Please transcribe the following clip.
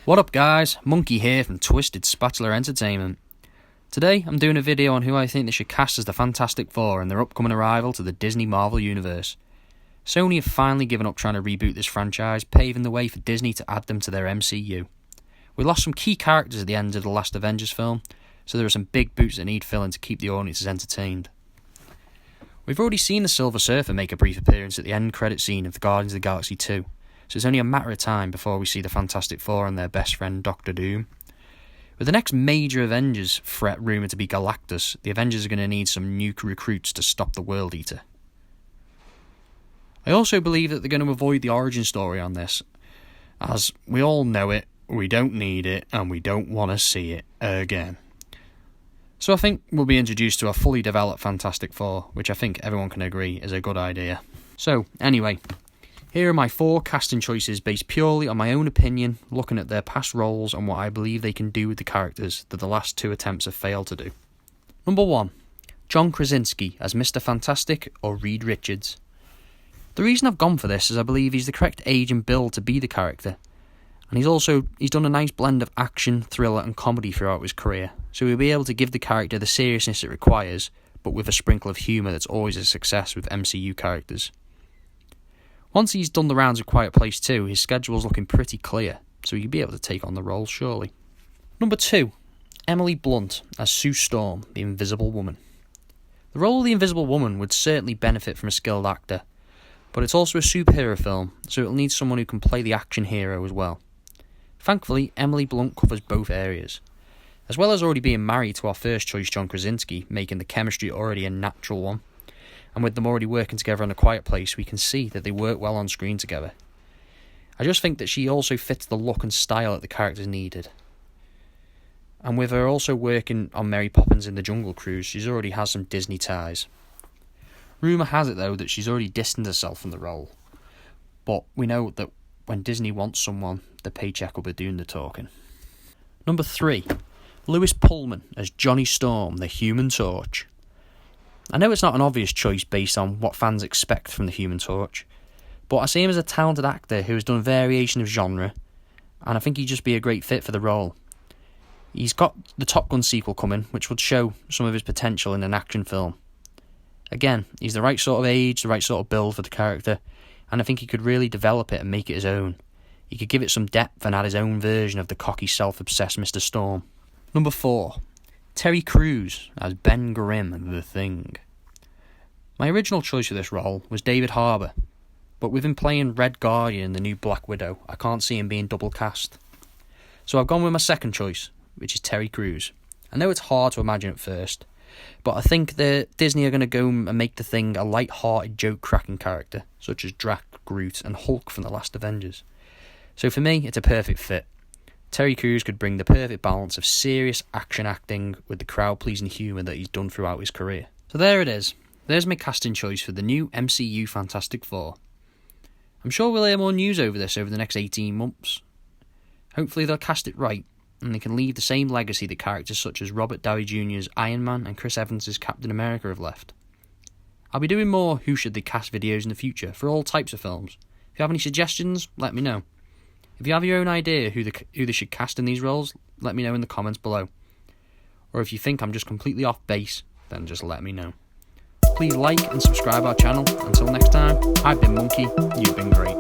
What up guys, Monkey here from Twisted Spatula Entertainment. Today I'm doing a video on who I think they should cast as the Fantastic Four and their upcoming arrival to the Disney Marvel Universe. Sony have finally given up trying to reboot this franchise, paving the way for Disney to add them to their MCU. We lost some key characters at the end of the last Avengers film, so there are some big boots that need filling to keep the audiences entertained. We've already seen the Silver Surfer make a brief appearance at the end credit scene of the Guardians of the Galaxy 2. So it's only a matter of time before we see the Fantastic Four and their best friend Doctor Doom. With the next major Avengers threat rumoured to be Galactus, the Avengers are going to need some new recruits to stop the World Eater. I also believe that they're going to avoid the origin story on this, as we all know it, we don't need it, and we don't want to see it again. So I think we'll be introduced to a fully developed Fantastic Four, which I think everyone can agree is a good idea. So, anyway, here are my 4 casting choices based purely on my own opinion, looking at their past roles and what I believe they can do with the characters that the last 2 attempts have failed to do. Number 1. John Krasinski as Mr. Fantastic or Reed Richards. The reason I've gone for this is I believe he's the correct age and build to be the character. And he's done a nice blend of action, thriller and comedy throughout his career, so he'll be able to give the character the seriousness it requires, but with a sprinkle of humour that's always a success with MCU characters. Once he's done the rounds of Quiet Place 2, his schedule's looking pretty clear, so he'll be able to take on the role surely. Number 2. Emily Blunt as Sue Storm, the Invisible Woman. The role of the Invisible Woman would certainly benefit from a skilled actor, but it's also a superhero film, so it'll need someone who can play the action hero as well. Thankfully, Emily Blunt covers both areas. As well as already being married to our first choice John Krasinski, making the chemistry already a natural one, and with them already working together on A Quiet Place, we can see that they work well on screen together. I just think that she also fits the look and style that the characters needed. And with her also working on Mary Poppins in the Jungle Cruise, she already has some Disney ties. Rumour has it though that she's already distanced herself from the role, but we know that when Disney wants someone, the paycheck will be doing the talking. Number 3. Lewis Pullman as Johnny Storm, the Human Torch. I know it's not an obvious choice based on what fans expect from the Human Torch, but I see him as a talented actor who has done variation of genre, and I think he'd just be a great fit for the role. He's got the Top Gun sequel coming, which would show some of his potential in an action film. Again, he's the right sort of age, the right sort of build for the character, and I think he could really develop it and make it his own. He could give it some depth and add his own version of the cocky, self-obsessed Mr. Storm. Number 4. Terry Crews as Ben Grimm, the Thing. My original choice for this role was David Harbour, but with him playing Red Guardian in the new Black Widow, I can't see him being double cast. So I've gone with my second choice, which is Terry Crews. I know it's hard to imagine at first, but I think that Disney are going to go and make the Thing a light-hearted, joke-cracking character, such as Drax, Groot and Hulk from the last Avengers. So for me, it's a perfect fit. Terry Crews could bring the perfect balance of serious action acting with the crowd-pleasing humour that he's done throughout his career. So there it is. There's my casting choice for the new MCU Fantastic Four. I'm sure we'll hear more news over this over the next 18 months. Hopefully they'll cast it right, and they can leave the same legacy that characters such as Robert Downey Jr.'s Iron Man and Chris Evans' Captain America have left. I'll be doing more Who Should They Cast videos in the future for all types of films. If you have any suggestions, let me know. If you have your own idea who they should cast in these roles, let me know in the comments below. Or if you think I'm just completely off base, then just let me know. Please like and subscribe our channel. Until next time, I've been Monkey, you've been great.